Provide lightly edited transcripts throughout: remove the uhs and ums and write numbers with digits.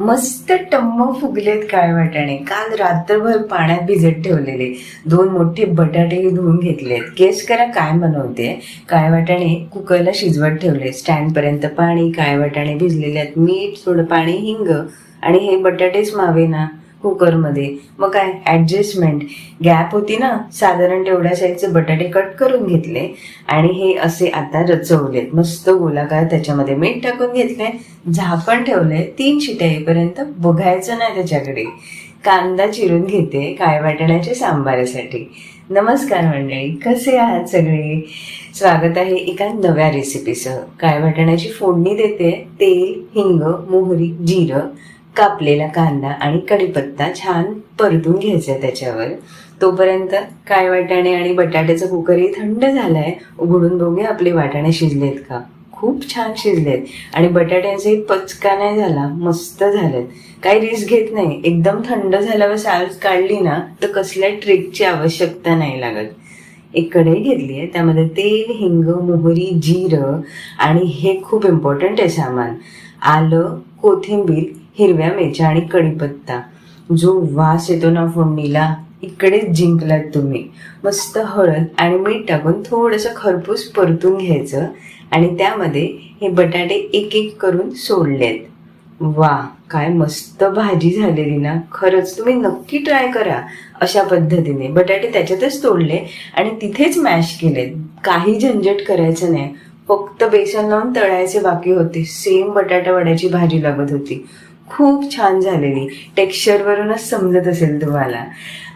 मस्त टम्म फुगलेत काळे वाटाणे. काल रात्रभर पाण्यात भिजत ठेवलेले 2 मोठे बटाटे धुवून घेतलेत. गेस करा काय बनवते. काळे वाटाणे कुकरला शिजवत ठेवले. स्टँड पर्यंत पाणी, काळे वाटाणे भिजलेले आहेत, मीठ, थोडं पाणी, हिंग आणि हे बटाटेच मावे ना कुकरमध्ये. मग काय ॲडजस्टमेंट. गॅप होती ना, साधारण तेवढ्या साईजचे बटाटे कट करून घेतले आणि हे असे आता रचवलेत मस्त गोलाकार. त्याच्यामध्ये मीठ टाकून घेतले, झाकण ठेवले. 3 शिट्या येईपर्यंत बघायचं नाही त्याच्याकडे. कांदा चिरून घेते काळे वाटाण्याच्या सांबारासाठी. नमस्कार मंडळी, कसे आहात सगळे? स्वागत आहे एका नव्या रेसिपीसह. काळे वाटाण्याची फोडणी देते. तेल, हिंग, मोहरी, जिरं, कापलेला कांदा आणि कढीपत्ता छान परतून घ्यायचा त्याच्यावर. तोपर्यंत काळे वाटाणे आणि बटाट्याचा कुकरही थंड झालाय. उघडून बघूया आपले वाटाणे शिजलेत का. खूप छान शिजलेत आणि बटाट्यांचाही पचका नाही झाला, मस्त झालेत. काही रिस्क घेत नाही. एकदम थंड झाल्यावर साल्स काढली ना तर कसल्या ट्रिकची आवश्यकता नाही लागत. एक कढई घेतली आहे, त्यामध्ये तेल, हिंग, मोहरी, जिरं आणि हे खूप इम्पॉर्टंट आहे सामान, आलं, कोथिंबीर, हिरव्या मिरच्या आणि कढीपत्ता. जो वास येतो ना फोडणीला, इकडेच जिंकलात तुम्ही. मस्त हळद आणि मीठ टाकून थोडंसं खरपूस परतून घ्यायचं आणि त्यामध्ये हे बटाटे एक एक करून सोडलेत. वा, काय मस्त भाजी झालेली ना. खरंच तुम्ही नक्की ट्राय करा अशा पद्धतीने. बटाटे त्याच्यातच तोडले आणि तिथेच मॅश केले. काही झंझट करायचं नाही, फक्त बेसन लावून तळायचे बाकी होते. सेम बटाटा वड्याची भाजी लागत होती. खूप छान झालेली. टेक्स्चरवरूनच समजत असेल तुम्हाला.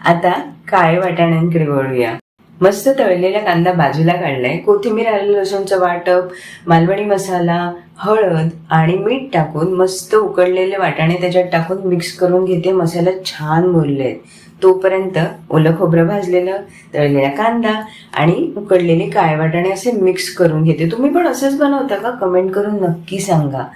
आता काळे वाटाण्यांकडे वळूया. मस्त तळलेला कांदा बाजूला काढलाय. कोथिंबीर, आलं लसूणचं वाटप, मालवणी मसाला, हळद आणि मीठ टाकून मस्त उकडलेले वाटाणे त्याच्यात टाकून मिक्स करून घेते. मसाला छान मुरलेत. तोपर्यंत ओलं खोबरं भाजलेलं, तळलेला कांदा आणि उकडलेले काळे वाटाणे असे मिक्स करून घेते. तुम्ही पण असंच बनवता का? कमेंट करून नक्की सांगा.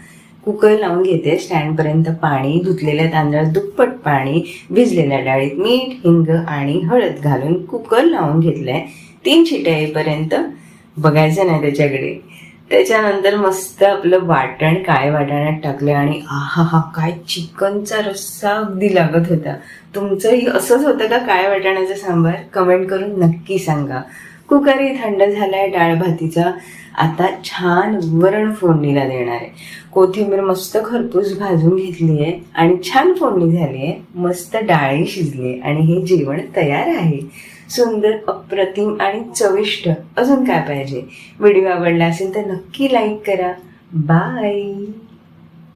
कुकर लावून घेते. स्टँडपर्यंत पाणी, धुतलेल्या तांदळात दुप्पट पाणी, भिजलेल्या डाळीत मीठ, हिंग आणि हळद घालून कुकर लावून घेतलाय. 3 शिट्या येईपर्यंत बघायचं नाही त्याच्याकडे. त्याच्यानंतर मस्त आपलं वाटण काळे वाटाण्यात टाकले आणि आहा हा, काय चिकनचा रस्सा अगदी लागत होता. तुमचंही असंच होतं का काळे वाटाण्याचा सांबार? कमेंट करून नक्की सांगा. कुकरही थंड झालाय डाळ भातीचा. आता छान वरण फोडणीला देणार आहे. कोथिंबीर मस्त खरपूस भाजून घेतली आहे आणि छान फोडणी झाली आहे. मस्त डाळही शिजली आणि हे जेवण तयार आहे. सुंदर, अप्रतिम आणि चविष्ट. अजून काय पाहिजे? व्हिडिओ आवडला असेल तर नक्की लाईक करा. बाय.